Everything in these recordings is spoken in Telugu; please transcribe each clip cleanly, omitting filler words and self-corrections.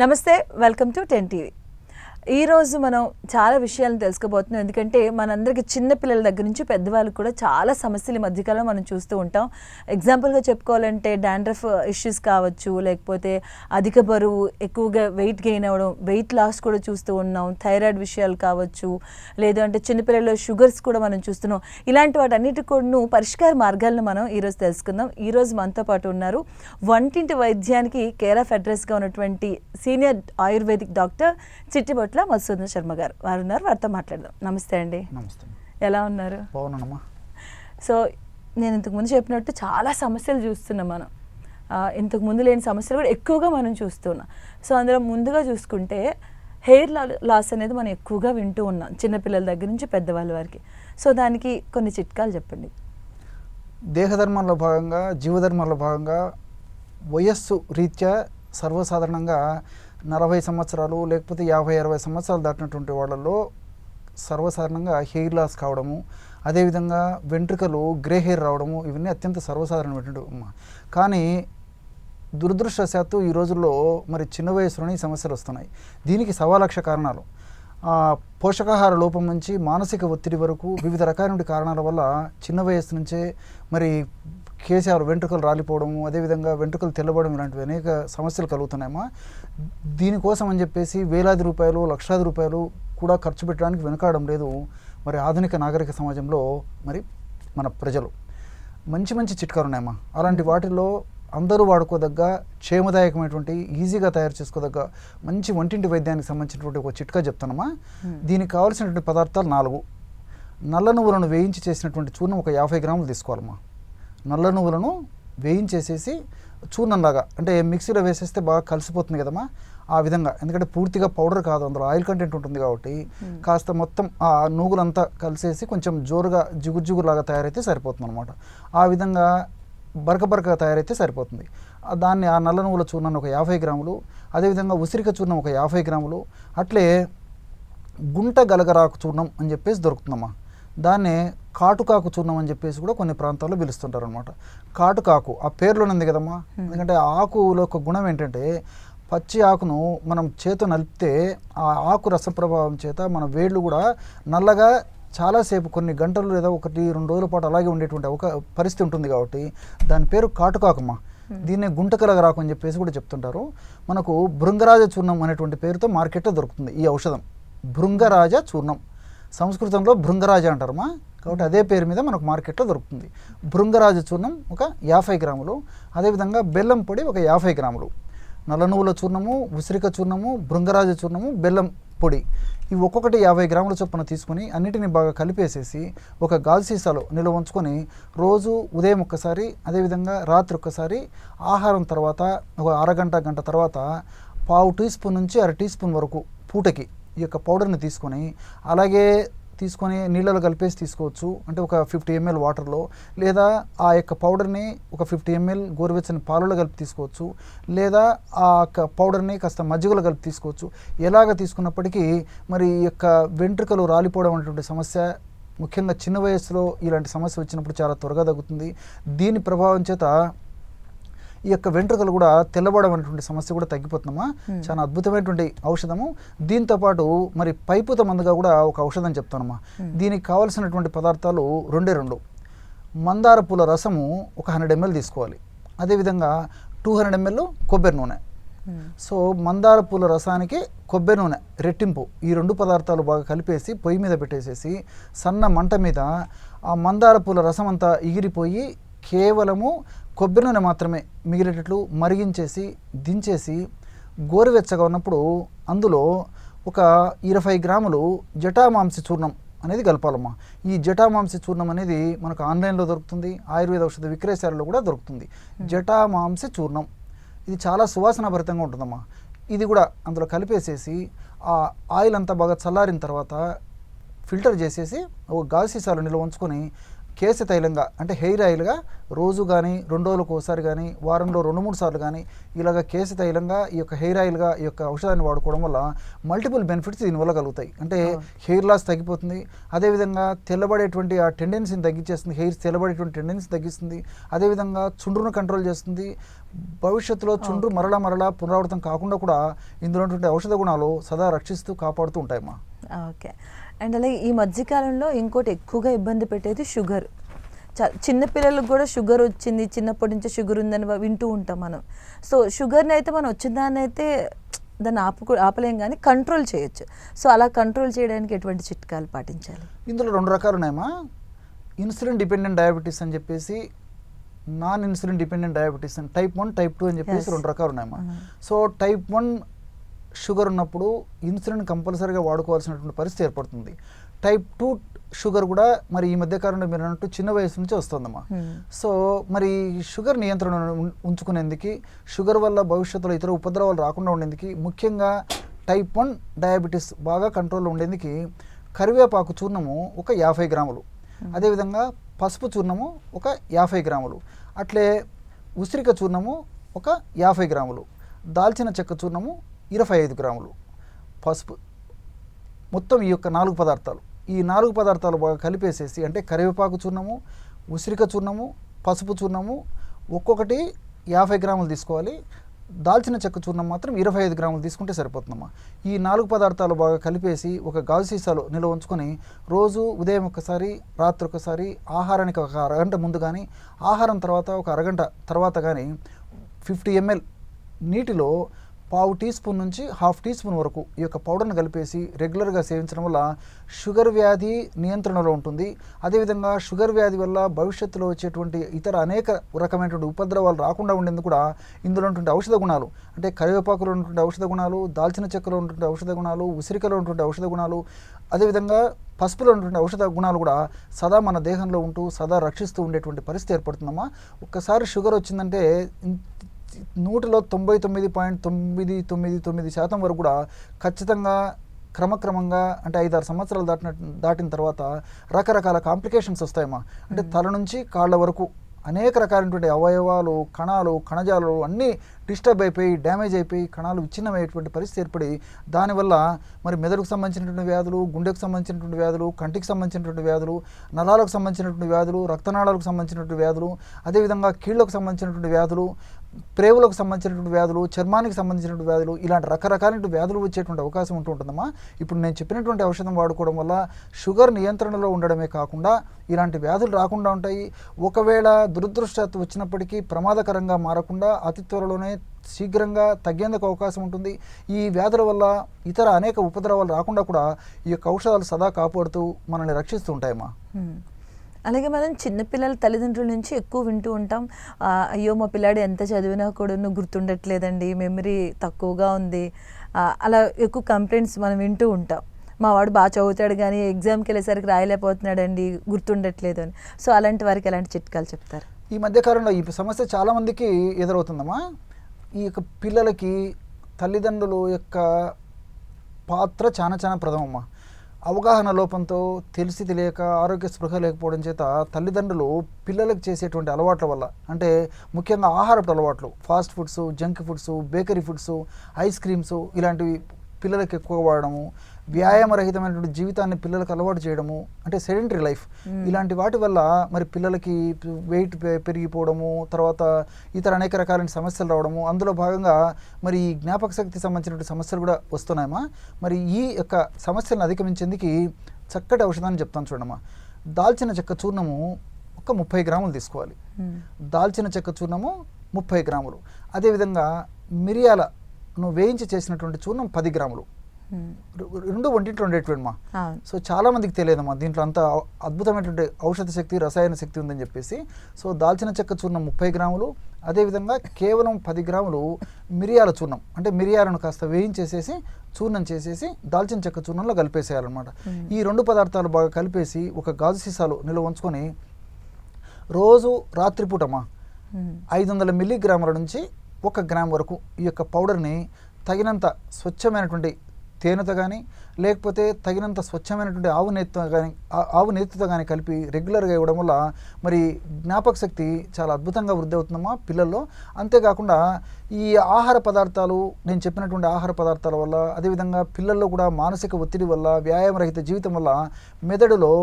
నమస్తే, వెల్కమ్ టు 10 టీవీ. ఈరోజు మనం చాలా విషయాలను తెలుసుకోబోతున్నాం. ఎందుకంటే మనందరికీ చిన్న పిల్లల దగ్గర నుంచి పెద్దవాళ్ళకి కూడా చాలా సమస్యలు ఈ మధ్యకాలంలో మనం చూస్తూ ఉంటాం. ఎగ్జాంపుల్గా చెప్పుకోవాలంటే డాండ్రఫ్ ఇష్యూస్ కావచ్చు, లేకపోతే అధిక బరువు, ఎక్కువగా వెయిట్ గెయిన్ అవ్వడం, వెయిట్ లాస్ కూడా చూస్తూ ఉన్నాం. థైరాయిడ్ విషయాలు కావచ్చు, లేదు అంటే చిన్నపిల్లల్లో షుగర్స్ కూడా మనం చూస్తున్నాం. ఇలాంటి వాటన్నిటి కూడా పరిష్కార మార్గాలను మనం ఈరోజు తెలుసుకుందాం. ఈరోజు మనతో పాటు ఉన్నారు వంటింటి వైద్యానికి కేర్ ఆఫ్ అడ్రస్గా ఉన్నటువంటి senior ayurvedic doctor Chittibotla Madhusudan Sharma గారు. వారు ఉన్నారు, వారితో మాట్లాడదాం. నమస్తే అండి. నమస్తే. ఎలా ఉన్నారు? బాగున్నానమ్మా. సో నేను ఇంతకుముందు చెప్పినట్టు చాలా సమస్యలు చూస్తున్నాం మనం. ఇంతకుముందు లేని సమస్యలు కూడా ఎక్కువగా మనం చూస్తున్నాం. సో అందులో ముందుగా చూసుకుంటే హెయిర్ లాస్ అనేది మనం ఎక్కువగా వింటూ ఉన్నాం, చిన్నపిల్లల దగ్గర నుంచి పెద్దవాళ్ళ వారికి. సో దానికి కొన్ని చిట్కాలు చెప్పండి. దేహధర్మంలో భాగంగా, జీవధర్మంలో భాగంగా వయస్సు రీత్యా సర్వసాధారణంగా 40 సంవత్సరాలు లేకపోతే 50-60 సంవత్సరాలు దాటినటువంటి వాళ్ళల్లో సర్వసాధారణంగా హెయిర్ లాస్ కావడము, అదేవిధంగా వెంట్రుకలు గ్రే హెయిర్ రావడము, ఇవన్నీ అత్యంత సర్వసాధారణమైనటువంటి. కానీ దురదృష్టవశాత్తు ఈ రోజుల్లో మరి చిన్న వయసులోనే ఈ సమస్యలు వస్తున్నాయి. దీనికి 1,00,000 కారణాలు. పోషకాహార లోపం నుంచి మానసిక ఒత్తిడి వరకు వివిధ రకాలైన కారణాల వల్ల చిన్న వయసు నుంచే మరి కేసీఆర్ వెంట్రుకలు రాలిపోవడము, అదేవిధంగా వెంట్రుకలు తెల్లబడడం, ఇలాంటివి అనేక సమస్యలు కలుగుతున్నాయమ్మా. దీనికోసం అని చెప్పేసి వేలాది రూపాయలు, లక్షలాది రూపాయలు కూడా ఖర్చు పెట్టడానికి వెనుకాడడం లేదు మరి ఆధునిక నాగరిక సమాజంలో మరి మన ప్రజలు. మంచి మంచి చిట్కాలు ఉన్నాయమ్మా. అలాంటి వాటిల్లో అందరూ వాడుకోదగ్గ, క్షేమదాయకమైనటువంటి, ఈజీగా తయారు చేసుకోదగ్గ మంచి వంటింటి వైద్యానికి సంబంధించినటువంటి ఒక చిట్కా చెప్తానమ్మా. దీనికి కావాల్సినటువంటి పదార్థాలు 4. నల్ల నువ్వులను వేయించి చేసినటువంటి చూర్ణం ఒక 50 గ్రాములు తీసుకోవాలమ్మా. నల్ల నువ్వులను వేయించేసేసి చూర్ణంలాగా, అంటే మిక్సీలో వేసేస్తే బాగా కలిసిపోతుంది కదమ్మా, ఆ విధంగా. ఎందుకంటే పూర్తిగా పౌడర్ కాదు, అందులో ఆయిల్ కంటెంట్ ఉంటుంది కాబట్టి కాస్త మొత్తం ఆ నువ్వులంతా కలిసేసి కొంచెం జోరుగా జిగురులాగా తయారైతే సరిపోతుంది అనమాట. ఆ విధంగా బరకగా తయారైతే సరిపోతుంది. దాన్ని ఆ నల్ల నువ్వుల చూర్ణాన్ని ఒక 50 గ్రాములు, అదేవిధంగా ఉసిరిక చూర్ణం ఒక 50 గ్రాములు, అట్లే గుంట గలగరాకు చూర్ణం అని చెప్పేసి దొరుకుతుందమ్మా. దాన్నే కాటుకాకు చూర్ణం అని చెప్పేసి కూడా కొన్ని ప్రాంతాల్లో పిలుస్తుంటారు అనమాట. కాటుకాకు ఆ పేరులోనే ఉంది కదమ్మా. ఎందుకంటే ఆకులో ఒక గుణం ఏంటంటే, పచ్చి ఆకును మనం చేతో నలిపితే ఆ ఆకు రస ప్రభావం చేత మన వేళ్ళు కూడా నల్లగా చాలాసేపు, కొన్ని గంటలు లేదా 1-2 రోజుల పాటు అలాగే ఉండేటువంటి ఒక పరిస్థితి ఉంటుంది కాబట్టి దాని పేరు కాటుకాకమ్మ. దీన్నే గుంటకలగరాకు అని చెప్పేసి కూడా చెప్తుంటారు. మనకు భృంగరాజ చూర్ణం అనేటువంటి పేరుతో మార్కెట్లో దొరుకుతుంది ఈ ఔషధం. భృంగరాజ చూర్ణం, సంస్కృతంలో భృంగరాజ అంటారమ్మా, కాబట్టి అదే పేరు మీద మనకు మార్కెట్లో దొరుకుతుంది. భృంగరాజ చూర్ణం ఒక 50 గ్రాములు, అదేవిధంగా బెల్లం పొడి ఒక 50 గ్రాములు, నల్ల నువ్వుల చూర్ణము, ఉసిరిక చూర్ణము, భృంగరాజ చూర్ణము, బెల్లం పొడి, ఇవి ఒక్కొక్కటి 50 గ్రాముల చొప్పున తీసుకొని అన్నిటిని బాగా కలిపేసేసి ఒక గాజు సీసాలో నిల్వ ఉంచుకొని రోజు ఉదయం ఒక్కసారి, అదేవిధంగా రాత్రి ఒక్కసారి, ఆహారం తర్వాత ఒక గంట తర్వాత 1/2 టీ స్పూన్ నుంచి 1/2 టీ స్పూన్ వరకు పూటకి ఈ యొక్క పౌడర్ని తీసుకొని అలాగే తీసుకొని నీళ్ళలో కలిపేసి తీసుకోవచ్చు. అంటే ఒక 50 ml వాటర్లో, లేదా ఆ యొక్క పౌడర్ని ఒక 50 ml గోరువెచ్చని పాలలో కలిపి తీసుకోవచ్చు, లేదా ఆ యొక్క పౌడర్ని కాస్త మజ్జిగలో కలిపి తీసుకోవచ్చు. ఎలాగ తీసుకున్నప్పటికీ మరి ఈ యొక్క వెంట్రుకలు రాలిపోవడం అనేటువంటి సమస్య, ముఖ్యంగా చిన్న వయసులో ఇలాంటి సమస్య వచ్చినప్పుడు చాలా త్వరగా తగ్గుతుంది. దీని ప్రభావం చేత ఈ యొక్క వెంట్రుకలు కూడా తెల్లబడడం అనేటువంటి సమస్య కూడా తగ్గిపోతుందమ్మా. చాలా అద్భుతమైనటువంటి ఔషధము. దీంతోపాటు మరి పైపుత మందుగా కూడా ఒక ఔషధం చెప్తానమ్మా. దీనికి కావాల్సినటువంటి పదార్థాలు 2 మందార పూల రసము ఒక 100 ml తీసుకోవాలి. అదేవిధంగా 200 ml కొబ్బరి నూనె. సో మందార పూల రసానికి కొబ్బరి నూనె రెట్టింపు, ఈ 2 పదార్థాలు బాగా కలిపేసి పొయ్యి మీద పెట్టేసేసి సన్న మంట మీద ఆ మందార పూల రసం అంతా ఎగిరిపోయి కేవలము కొబ్బరి నూనె మాత్రమే మిగిలేటట్లు మరిగించేసి దించేసి గోరువెచ్చగా ఉన్నప్పుడు అందులో ఒక 20 గ్రాములు జటామాంసి చూర్ణం అనేది కలపాలమ్మా. ఈ జటామాంసి చూర్ణం అనేది మనకు ఆన్లైన్లో దొరుకుతుంది, ఆయుర్వేద ఔషధ విక్రయశాలలో కూడా దొరుకుతుంది. జటామాంసి చూర్ణం ఇది చాలా సువాసనాభరితంగా ఉంటుందమ్మా. ఇది కూడా అందులో కలిపేసేసి ఆ ఆయిల్ అంతా బాగా చల్లారిన తర్వాత ఫిల్టర్ చేసేసి ఒక గాజు సీసాలో నిల్వ ఉంచుకొని కేశ తైలంగా అంటే హెయిర్ ఆయిల్గా రోజు కానీ 2 రోజులకు ఒకసారి కానీ వారంలో 2-3 సార్లు కానీ ఇలాగ కేశ తైలంగా ఈ యొక్క హెయిర్ ఆయిల్గా ఈ యొక్క ఔషధాన్ని వాడుకోవడం వల్ల మల్టిపుల్ బెనిఫిట్స్ దీనివల్ల కలుగుతాయి. అంటే హెయిర్ లాస్ తగ్గిపోతుంది, అదేవిధంగా తెల్లబడేటువంటి ఆ టెండెన్సీని తగ్గించేస్తుంది, హెయిర్స్ తెల్లబడేటువంటి టెండెన్సీ తగ్గిస్తుంది, అదేవిధంగా చుండ్రును కంట్రోల్ చేస్తుంది. భవిష్యత్తులో చుండ్రు మరలా పునరావృతం కాకుండా కూడా ఇందులో ఉన్నటువంటి ఔషధ గుణాలు సదా రక్షిస్తూ కాపాడుతూ ఉంటాయమ్మా. ఓకే. అండ్ అలాగే ఈ మధ్యకాలంలో ఇంకోటి ఎక్కువగా ఇబ్బంది పెట్టేది షుగర్. చిన్నపిల్లలకు కూడా షుగర్ వచ్చింది, చిన్నప్పటి నుంచి షుగర్ ఉందని వింటూ ఉంటాం మనం. సో షుగర్ని అయితే మనం వచ్చిన దాన్ని అయితే దాన్ని ఆపలేం కానీ కంట్రోల్ చేయొచ్చు. సో అలా కంట్రోల్ చేయడానికి ఎటువంటి చిట్కాలు పాటించాలి? ఇందులో 2 రకాలు ఉన్నాయమ్మా. ఇన్సులిన్ డిపెండెంట్ డయాబెటీస్ అని చెప్పేసి, నాన్ ఇన్సులిన్ డిపెండెంట్ డయాబెటీస్ అని టైప్ 1 టైప్ 2 అని చెప్పేసి 2 రకాలు ఉన్నాయమ్మా. సో టైప్ 1 షుగర్ ఉన్నప్పుడు ఇన్సులిన్ కంపల్సరీగా వాడుకోవాల్సినటువంటి పరిస్థితి ఏర్పడుతుంది. టైప్ 2 షుగర్ కూడా మరి ఈ మధ్య కాలంలో మీరు అన్నట్టు చిన్న వయసు నుంచి వస్తుందమ్మా. సో మరి షుగర్ నియంత్రణ ఉంచుకునేందుకు, షుగర్ వల్ల భవిష్యత్తులో ఇతర ఉపద్రవాలు రాకుండా ఉండేందుకు, ముఖ్యంగా టైప్ 1 డయాబెటీస్ బాగా కంట్రోల్లో ఉండేందుకు కరివేపాకు చూర్ణము ఒక 50 గ్రాములు, అదేవిధంగా పసుపు చూర్ణము ఒక 50 గ్రాములు, అట్లే ఉసిరిక చూర్ణము ఒక 50 గ్రాములు, దాల్చిన చెక్క చూర్ణము 25 గ్రాములు, పసుపు, మొత్తం ఈ యొక్క 4 పదార్థాలు, ఈ 4 పదార్థాలు బాగా కలిపేసేసి, అంటే కరివేపాకు చూర్ణము, ఉసిరిక చూర్ణము, పసుపు చూర్ణము ఒక్కొక్కటి 50 గ్రాములు తీసుకోవాలి. దాల్చిన చెక్క చూర్ణం మాత్రం 25 గ్రాములు తీసుకుంటే సరిపోతుందమ్మా. ఈ 4 పదార్థాలు బాగా కలిపేసి ఒక గాజు సీసాలో నిల్వ ఉంచుకొని రోజు ఉదయం ఒకసారి, రాత్రి ఒకసారి, ఆహారానికి ఒక అరగంట ముందు కానీ, ఆహారం తర్వాత ఒక అరగంట తర్వాత కానీ 50 ml నీటిలో 1/2 టీ స్పూన్ నుంచి 1/2 టీ స్పూన్ వరకు ఈ యొక్క పౌడర్ని కలిపేసి రెగ్యులర్గా సేవించడం వల్ల షుగర్ వ్యాధి నియంత్రణలో ఉంటుంది. అదేవిధంగా షుగర్ వ్యాధి వల్ల భవిష్యత్తులో వచ్చేటువంటి ఇతర అనేక రకమైనటువంటి ఉపద్రవాలు రాకుండా ఉండేందుకు కూడా ఇందులో ఉన్నటువంటి ఔషధ గుణాలు, అంటే కరివేపాకులో ఉన్నటువంటి ఔషధ గుణాలు, దాల్చిన చెక్కలో ఉన్నటువంటి ఔషధ గుణాలు, ఉసిరికలో ఉన్నటువంటి ఔషధ గుణాలు, అదేవిధంగా పసుపులో ఉన్నటువంటి ఔషధ గుణాలు కూడా సదా మన దేహంలో ఉంటూ సదా రక్షిస్తూ ఉండేటువంటి పరిస్థితి ఏర్పడుతుందమ్మా. ఒక్కసారి షుగర్ వచ్చిందంటే 100లో 99.999% వరకు కూడా ఖచ్చితంగా క్రమక్రమంగా, అంటే 5-6 సంవత్సరాలు దాటిన తర్వాత రకరకాల కాంప్లికేషన్స్ వస్తాయమ్మా. అంటే తల నుంచి కాళ్ళ వరకు అనేక రకాలైనటువంటి అవయవాలు, కణాలు, కణజాలు అన్నీ డిస్టర్బ్ అయిపోయి, డ్యామేజ్ అయిపోయి, కణాలు విచ్ఛిన్నమయ్యేటువంటి పరిస్థితి ఏర్పడి దానివల్ల మరి మెదడుకు సంబంధించినటువంటి వ్యాధులు, గుండెకు సంబంధించినటువంటి వ్యాధులు, కంటికి సంబంధించినటువంటి వ్యాధులు, నరాలకు సంబంధించినటువంటి వ్యాధులు, రక్తనాళాలకు సంబంధించినటువంటి వ్యాధులు, అదేవిధంగా కీళ్ళకు సంబంధించినటువంటి వ్యాధులు, ప్రేవులకు సంబంధించినటువంటి వ్యాధులు, చర్మానికి సంబంధించినటువంటి వ్యాధులు, ఇలాంటి రకరకాలైన వ్యాధులు వచ్చేటువంటి అవకాశం ఉంటుందమ్మా. ఇప్పుడు నేను చెప్పినటువంటి ఔషధం వాడుకోవడం వల్ల షుగర్ నియంత్రణలో ఉండడమే కాకుండా ఇలాంటి వ్యాధులు రాకుండా ఉంటాయి. ఒకవేళ దురదృష్టవశాత్తు వచ్చినప్పటికీ ప్రమాదకరంగా మారకుండా అతి త్వరలోనే శీఘ్రంగా తగ్గేందుకు అవకాశం ఉంటుంది. ఈ వ్యాధుల వల్ల ఇతర అనేక ఉపద్రవాలు రాకుండా కూడా ఈ యొక్క ఔషధాలు సదా కాపాడుతూ మనల్ని రక్షిస్తూ ఉంటాయమ్మా. అలాగే మనం చిన్నపిల్లల తల్లిదండ్రుల నుంచి ఎక్కువ వింటూ ఉంటాం, అయ్యో మా పిల్లాడు ఎంత చదివినా కూడా గుర్తుండట్లేదండి, మెమరీ తక్కువగా ఉంది, అలా ఎక్కువ కంప్లైంట్స్ మనం వింటూ ఉంటాం. మా వాడు బాగా చదువుతాడు కానీ ఎగ్జామ్కి వెళ్ళేసరికి రాయలేకపోతున్నాడండి, గుర్తుండట్లేదు అని. సో అలాంటి వారికి ఎలాంటి చిట్కాలు చెప్తారు? ఈ మధ్యకాలంలో ఈ సమస్య చాలామందికి ఎదురవుతుందమ్మా. ఈ యొక్క పిల్లలకి తల్లిదండ్రుల యొక్క పాత్ర చాలా ప్రథమమ్మా. అవగాహన లోపంతో, తెలిసి తెలియక, ఆరోగ్య స్పృహ లేకపోవడం చేత తల్లిదండ్రులు పిల్లలకు చేసేటువంటి అలవాట్ల వల్ల, అంటే ముఖ్యంగా ఆహారపు అలవాట్లు, fast foods, junk foods, bakery foods, ice creams ఇలాంటివి పిల్లలకు ఎక్కువ వాడడము, వ్యాయామరహితమైనటువంటి జీవితాన్ని పిల్లలకు అలవాటు చేయడము, అంటే సెడెంటరీ లైఫ్, ఇలాంటి వాటి వల్ల మరి పిల్లలకి వెయిట్ పెరిగిపోవడము, తర్వాత ఇతర అనేక రకాలైన సమస్యలు రావడము, అందులో భాగంగా మరి ఈ జ్ఞాపక శక్తి సంబంధించినటువంటి సమస్యలు కూడా వస్తున్నాయమ్మా. మరి ఈ యొక్క సమస్యలను అధిగమించేందుకు చక్కటి ఔషధాన్ని చెప్తాను చూడమ్మా. దాల్చిన చెక్క చూర్ణము ఒక 30 గ్రాములు తీసుకోవాలి. దాల్చిన చెక్క చూర్ణము 30 గ్రాములు, అదేవిధంగా మిరియాలను వేయించి చేసినటువంటి చూర్ణం 10 గ్రాములు, రెండు వంటింటి ఉండేటువంటిమా. సో చాలా మందికి తెలియదమ్మా దీంట్లో అంత అద్భుతమైనటువంటి ఔషధ శక్తి, రసాయన శక్తి ఉందని చెప్పేసి. సో దాల్చిన చెక్క చూర్ణం 30 గ్రాములు, అదేవిధంగా కేవలం 10 గ్రాములు మిరియాల చూర్ణం, అంటే మిరియాలను కాస్త వేయించేసేసి చూర్ణం చేసేసి దాల్చిన చెక్క చూర్ణంలో కలిపేసేయాలన్నమాట. ఈ 2 పదార్థాలు బాగా కలిపేసి ఒక గాజు సీసాలో నిల్వ ఉంచుకొని రోజు రాత్రిపూటమ్మా 500 మిల్లీగ్రాముల నుంచి 1 గ్రామ్ వరకు ఈ యొక్క పౌడర్ని తగినంత స్వచ్ఛమైనటువంటి తేనెతో కానీ లేకపోతే తగినంత స్వచ్ఛమైనటువంటి ఆవు నేతితో కానీ కలిపి రెగ్యులర్గా ఇవ్వడం వల్ల మరి జ్ఞాపక శక్తి చాలా అద్భుతంగా వృద్ధి అవుతుందమ్మా పిల్లల్లో. అంతేకాకుండా ఈ ఆహార పదార్థాలు, నేను చెప్పినటువంటి ఆహార పదార్థాల వల్ల, అదేవిధంగా పిల్లల్లో కూడా మానసిక ఒత్తిడి వల్ల, వ్యాయామరహిత జీవితం వల్ల మెదడులో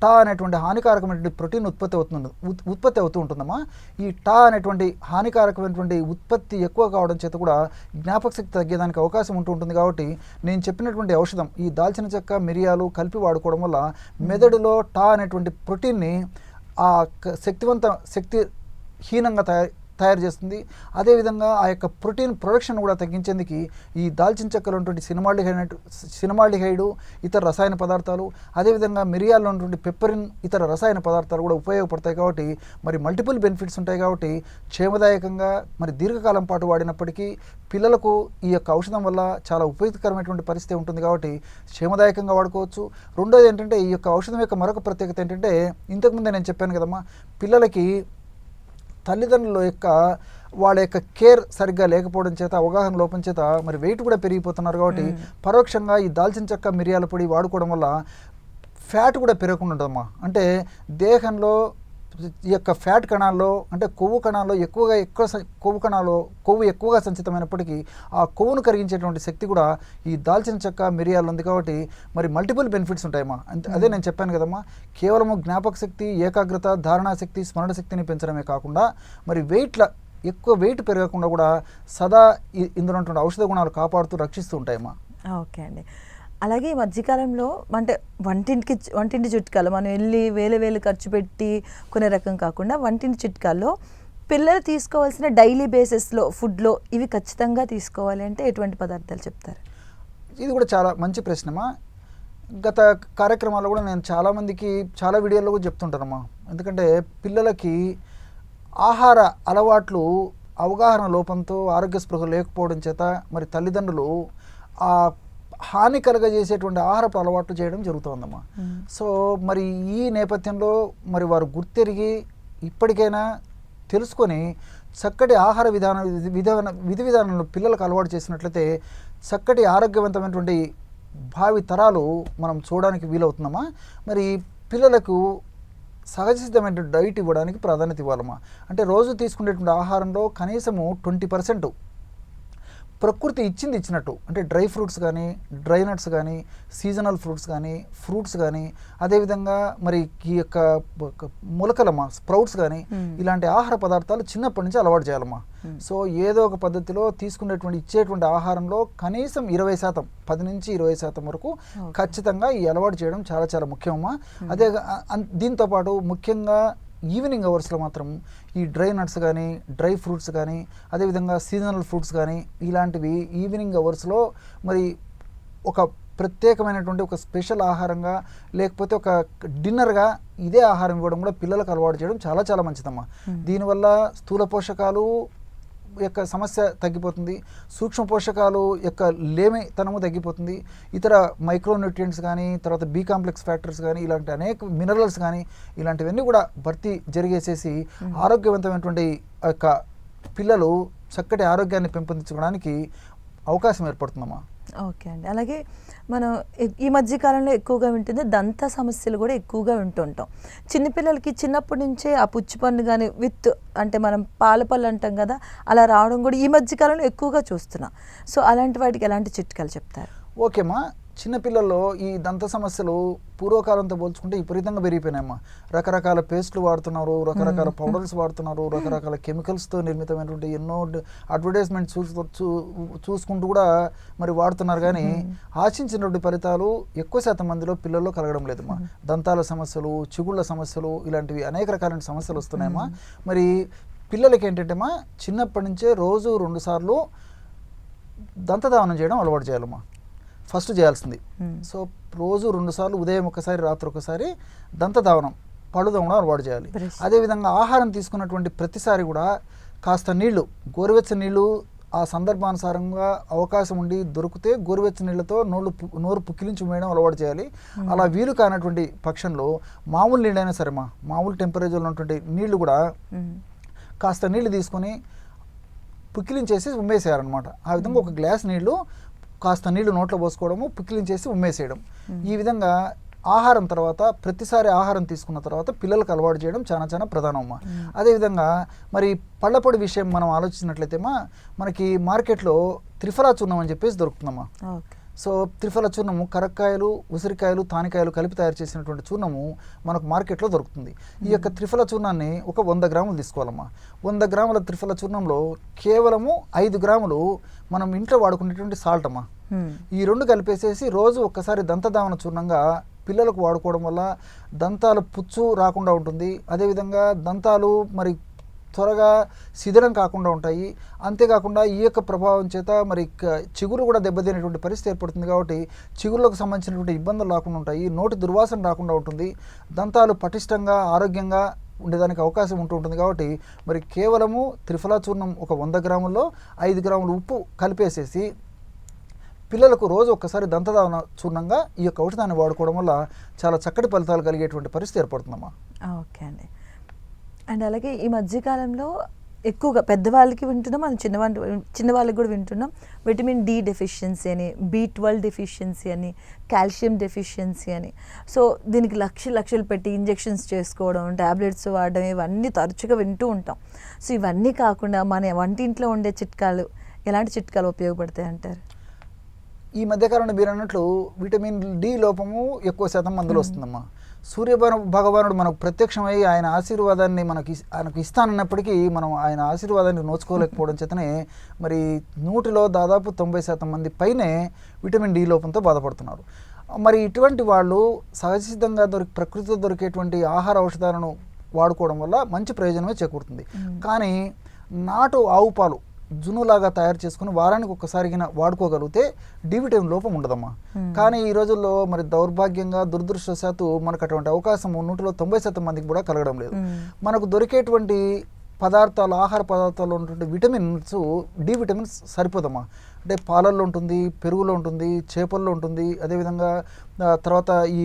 టా అనేటువంటి హానికారకమైనటువంటి ప్రోటీన్ ఉత్పత్తి అవుతూ ఉంటుందమ్మా. ఈ టా అనేటువంటి హానికారకమైనటువంటి ఉత్పత్తి ఎక్కువ కావడం చేత కూడా జ్ఞాపక శక్తి తగ్గేదానికి అవకాశం ఉంటుంది. కాబట్టి నేను చెప్పినటువంటి ఔషధం ఈ దాల్చిన చెక్క, మిరియాలు కలిపి వాడుకోవడం వల్ల మెదడులో టా అనేటువంటి ప్రోటీన్ని ఆ శక్తిహీనంగా తయారు చేస్తుంది. అదేవిధంగా ఆ యొక్క ప్రోటీన్ ప్రొడక్షన్ కూడా తగ్గించేందుకు ఈ దాల్చిన చెక్కలో ఉన్నటువంటి సినిమాల్డిహైడ్ ఇతర రసాయన పదార్థాలు, అదేవిధంగా మిరియాల్లో ఉన్నటువంటి పెప్పరిన్ ఇతర రసాయన పదార్థాలు కూడా ఉపయోగపడతాయి. కాబట్టి మరి మల్టిపుల్ బెనిఫిట్స్ ఉంటాయి. కాబట్టి క్షేమదాయకంగా మరి దీర్ఘకాలం పాటు వాడినప్పటికీ పిల్లలకు ఈ యొక్క ఔషధం వల్ల చాలా ఉపయోగకరమైనటువంటి పరిస్థితి ఉంటుంది. కాబట్టి క్షేమదాయకంగా వాడుకోవచ్చు. రెండోది ఏంటంటే ఈ యొక్క ఔషధం యొక్క మరొక ప్రత్యేకత ఏంటంటే, ఇంతకుముందే నేను చెప్పాను కదమ్మా, పిల్లలకి తల్లిదండ్రుల యొక్క వాళ్ళ యొక్క కేర్ సరిగ్గా లేకపోవడం చేత, అవగాహన లోపం చేత మరి వెయిట్ కూడా పెరిగిపోతున్నారు. కాబట్టి పరోక్షంగా ఈ దాల్చిన చెక్క, మిరియాల పొడి వాడుకోవడం వల్ల ఫ్యాట్ కూడా పెరగకుండా ఉంటుందమ్మా. అంటే దేహంలో ఈ యొక్క ఫ్యాట్ కణాల్లో, అంటే కొవ్వు కణాల్లో కొవ్వు ఎక్కువగా సంచితమైనప్పటికీ ఆ కొవ్వును కరిగించేటువంటి శక్తి కూడా ఈ దాల్చిన చెక్క, మిరియాలు ఉంది. కాబట్టి మరి మల్టిపుల్ బెనిఫిట్స్ ఉంటాయమ్మా. అదే నేను చెప్పాను కదమ్మా, కేవలము జ్ఞాపక శక్తి, ఏకాగ్రత, ధారణా శక్తి, స్మరణ శక్తిని పెంచడమే కాకుండా మరి ఎక్కువ వెయిట్ పెరగకుండా కూడా సదా ఇందులో ఉన్నటువంటి ఔషధ గుణాలు కాపాడుతూ రక్షిస్తూ ఉంటాయమ్మా. ఓకే అండి. అలాగే ఈ మధ్యకాలంలో అంటే వంటింటి చిట్కాలు మనం వెళ్ళి వేలు ఖర్చు పెట్టి కొనే రకం కాకుండా వంటింటి చిట్కాల్లో పిల్లలు తీసుకోవాల్సిన డైలీ బేసిస్లో ఫుడ్లో ఇవి ఖచ్చితంగా తీసుకోవాలి అంటే ఎటువంటి పదార్థాలు చెప్తారు? ఇది కూడా చాలా మంచి ప్రశ్నమా. గత కార్యక్రమాల్లో కూడా నేను చాలామందికి చాలా వీడియోల్లో కూడా చెప్తుంటానమ్మా. ఎందుకంటే పిల్లలకి ఆహార అలవాట్లు అవగాహన లోపంతో, ఆరోగ్య స్పృహ లేకపోవడం చేత మరి తల్లిదండ్రులు ఆ హాని కలగజేసేటువంటి ఆహారపు అలవాట్లు చేయడం జరుగుతుందమ్మా. సో మరి ఈ నేపథ్యంలో మరి వారు గుర్తెరిగి ఇప్పటికైనా తెలుసుకొని చక్కటి ఆహార విధి విధానాలను పిల్లలకు అలవాటు చేసినట్లయితే చక్కటి ఆరోగ్యవంతమైనటువంటి భావి తరాలు మనం చూడడానికి వీలవుతుందమ్మా. మరి పిల్లలకు సహజ సిద్ధమైన డైట్ ఇవ్వడానికి ప్రాధాన్యత ఇవ్వాలమ్మా. అంటే రోజు తీసుకునేటువంటి ఆహారంలో కనీసము 20% ప్రకృతి ఇచ్చినట్టు, అంటే డ్రై ఫ్రూట్స్ కానీ, డ్రై నట్స్ కానీ, సీజనల్ ఫ్రూట్స్ కానీ, అదేవిధంగా మరి ఈ యొక్క మొలకలమ్మా, స్ప్రౌట్స్ కానీ, ఇలాంటి ఆహార పదార్థాలు చిన్నప్పటి నుంచి అలవాటు చేయాలమ్మా. సో ఏదో ఒక పద్ధతిలో ఇచ్చేటువంటి ఆహారంలో కనీసం 20%, 10 నుంచి 20% వరకు ఖచ్చితంగా ఈ అలవాటు చేయడం చాలా చాలా ముఖ్యమమ్మా. అదే దీంతోపాటు ముఖ్యంగా ఈవినింగ్ అవర్స్లో మాత్రం ఈ డ్రై నట్స్ కానీ, డ్రై ఫ్రూట్స్ కానీ, అదేవిధంగా సీజనల్ ఫ్రూట్స్ కానీ ఇలాంటివి ఈవినింగ్ అవర్స్లో మరి ఒక ప్రత్యేకమైనటువంటి ఒక స్పెషల్ ఆహారంగా, లేకపోతే ఒక డిన్నర్గా ఇదే ఆహారం ఇవ్వడం కూడా పిల్లలకు అలవాటు చేయడం చాలా చాలా మంచిదమ్మా. దీనివల్ల స్థూల పోషకాలు యొక్క సమస్య తగ్గిపోతుంది, సూక్ష్మ పోషకాలు యొక్క లేమితనము తగ్గిపోతుంది, ఇతర మైక్రోన్యూట్రియంట్స్ కానీ, తర్వాత బి కాంప్లెక్స్ ఫ్యాక్టర్స్ కానీ, ఇలాంటి అనేక మినరల్స్ కానీ ఇలాంటివన్నీ కూడా భర్తీ జరిగేసేసి ఆరోగ్యవంతమైనటువంటి యొక్క పిల్లలు చక్కటి ఆరోగ్యాన్ని పెంపొందించుకోవడానికి అవకాశం ఏర్పడుతుందమ్మా. ఓకే అండి. అలాగే మనం ఈ మధ్యకాలంలో ఎక్కువగా వింటుంది దంత సమస్యలు కూడా ఎక్కువగా వింటుంటాం. చిన్నపిల్లలకి చిన్నప్పటి నుంచే ఆ పుచ్చిపన్ను కానీ అంటే మనం పాలపళ్ళు అంటాం కదా, అలా రావడం కూడా ఈ మధ్యకాలంలో ఎక్కువగా చూస్తున్నాం. సో అలాంటి వాటికి ఎలాంటి చిట్కాలు చెప్తారు? ఓకేమ్మా, చిన్నపిల్లల్లో ఈ దంత సమస్యలు పూర్వకాలంతో పోల్చుకుంటే విపరీతంగా పెరిగిపోయినాయమ్మా. రకరకాల పేస్ట్లు వాడుతున్నారు, రకరకాల పౌడర్స్ వాడుతున్నారు, రకరకాల కెమికల్స్తో నిర్మితమైనటువంటి ఎన్నో అడ్వర్టైజ్మెంట్ చూసుకుంటూ కూడా మరి వాడుతున్నారు. కానీ ఆశించినటువంటి ఫలితాలు ఎక్కువ శాతం మందిలో పిల్లల్లో కలగడం లేదమ్మా. దంతాల సమస్యలు, చిగుళ్ళ సమస్యలు, ఇలాంటివి అనేక రకాలైన సమస్యలు వస్తున్నాయమ్మా. మరి పిల్లలకి ఏంటంటేమ్మా, చిన్నప్పటి నుంచే రోజు 2 సార్లు దంతధావనం చేయడం అలవాటు చేయాలమ్మా. ఫస్ట్ చేయాల్సింది. సో రోజు 2 సార్లు, ఉదయం ఒకసారి, రాత్రి ఒకసారి దంతధావనం, పళ్ళు తోమడం అలవాటు చేయాలి. అదేవిధంగా ఆహారం తీసుకున్నటువంటి ప్రతిసారి కూడా కాస్త నీళ్లు, గోరువెచ్చని నీళ్లు ఆ సందర్భానుసారంగా అవకాశం ఉండి దొరికితే గోరువెచ్చని నీళ్లతో నోరు పుక్కిలించి వేయడం అలవాటు చేయాలి. అలా వీలు కానటువంటి పక్షంలో మామూలు నీళ్ళైనా సరేమా, మామూలు టెంపరేచర్లో ఉన్నటువంటి నీళ్లు కూడా కాస్త నీళ్లు తీసుకొని పుక్కిలించేసి ఉమ్మేసేయాలన్నమాట. ఆ విధంగా ఒక గ్లాస్ నీళ్లు కాస్త నీళ్లు నోట్లో పోసుకోవడము, పిక్కిలించేసి ఉమ్మేసేయడం. ఈ విధంగా ఆహారం తర్వాత ప్రతిసారి ఆహారం తీసుకున్న తర్వాత పిల్లలకు అలవాటు చేయడం చాలా చాలా ప్రధానమ్మా. అదేవిధంగా మరి పళ్ళపొడి విషయం మనం ఆలోచించినట్లయితేమా మనకి మార్కెట్లో త్రిఫలా చూర్ణం అని చెప్పేసి దొరుకుతుందమ్మా. సో త్రిఫల చూర్ణము కరక్కాయలు, ఉసిరికాయలు, తానికాయలు కలిపి తయారు చేసినటువంటి చూర్ణము మనకు మార్కెట్లో దొరుకుతుంది. ఈ యొక్క త్రిఫల చూర్ణాన్ని ఒక 100 గ్రాములు తీసుకోవాలమ్మా. 100 గ్రాముల త్రిఫల చూర్ణంలో కేవలము 5 గ్రాములు మనం ఇంట్లో వాడుకునేటువంటి సాల్ట్ అమ్మా. ఈ 2 కలిపేసేసి రోజు ఒక్కసారి దంతధావన చూర్ణంగా పిల్లలకు వాడుకోవడం వల్ల దంతాలు పుచ్చు రాకుండా ఉంటుంది. అదేవిధంగా దంతాలు మరి త్వరగా శిథిలం కాకుండా ఉంటాయి. అంతేకాకుండా ఈ యొక్క ప్రభావం చేత మరి చిగురు కూడా దెబ్బతినేటువంటి పరిస్థితి ఏర్పడుతుంది. కాబట్టి చిగురులకు సంబంధించినటువంటి ఇబ్బందులు రాకుండా ఉంటాయి, నోటి దుర్వాసన రాకుండా ఉంటుంది, దంతాలు పటిష్టంగా ఆరోగ్యంగా ఉండేదానికి అవకాశం ఉంటుంది. కాబట్టి మరి కేవలము త్రిఫలా చూర్ణం ఒక 100 గ్రాముల్లో 5 గ్రాములు ఉప్పు కలిపేసేసి పిల్లలకు రోజు ఒక్కసారి దంతధావన చూర్ణంగా ఈ యొక్క ఔషధాన్ని వాడుకోవడం వల్ల చాలా చక్కటి ఫలితాలు కలిగేటువంటి పరిస్థితి ఏర్పడుతుందమ్మా. ఓకే అండి. అండ్ అలాగే ఈ మధ్యకాలంలో ఎక్కువగా పెద్దవాళ్ళకి వింటున్నాం, మనం చిన్నవాళ్ళకి కూడా వింటున్నాం, విటమిన్ డి డెఫిషియన్సీ అని, B12 డెఫిషియన్సీ అని, కాల్షియం డెఫిషియన్సీ అని. సో దీనికి లక్షలు పెట్టి ఇంజెక్షన్స్ చేసుకోవడం, ట్యాబ్లెట్స్ వాడడం, ఇవన్నీ తరచుగా వింటూ ఉంటాం. సో ఇవన్నీ కాకుండా మన వంటింట్లో ఉండే చిట్కాలు, ఎలాంటి చిట్కాలు ఉపయోగపడతాయి అంటారు? ఈ మధ్యకాలంలో మీరు అన్నట్లు విటమిన్ డి లోపము ఎక్కువ శాతం మందులు వస్తుందమ్మా. సూర్య భగవానుడు మనకు ప్రత్యక్షమై ఆయన ఆశీర్వాదాన్ని ఆయనకు ఇస్తానన్నప్పటికీ మనం ఆయన ఆశీర్వాదాన్ని నోచుకోలేకపోవడం చేతనే మరి 100లో దాదాపు 90% మంది పైనే విటమిన్ డి లోపంతో బాధపడుతున్నారు. మరి ఇటువంటి వాళ్ళు సహజసిద్ధంగా ప్రకృతిలో దొరికేటువంటి ఆహార ఔషధాలను వాడుకోవడం వల్ల మంచి ప్రయోజనమే చేకూరుతుంది. కానీ నాటు ఆవు పాలు జున్నులాగా తయారు చేసుకుని వారానికి ఒక్కసారి వాడుకోగలిగితే డి విటమిన్ లోపం ఉండదమ్మా. కానీ ఈ రోజుల్లో మరి దౌర్భాగ్యంగా దురదృష్టవశాత్తు మనకు అటువంటి అవకాశం 100లో 90% మందికి కూడా కలగడం లేదు. మనకు దొరికేటువంటి పదార్థాలు, ఆహార పదార్థాల్లో ఉన్నటువంటి విటమిన్స్, డి విటమిన్స్ సరిపోదమ్మా. అంటే పాలల్లో ఉంటుంది, పెరుగులో ఉంటుంది, చేపల్లో ఉంటుంది, అదేవిధంగా తర్వాత ఈ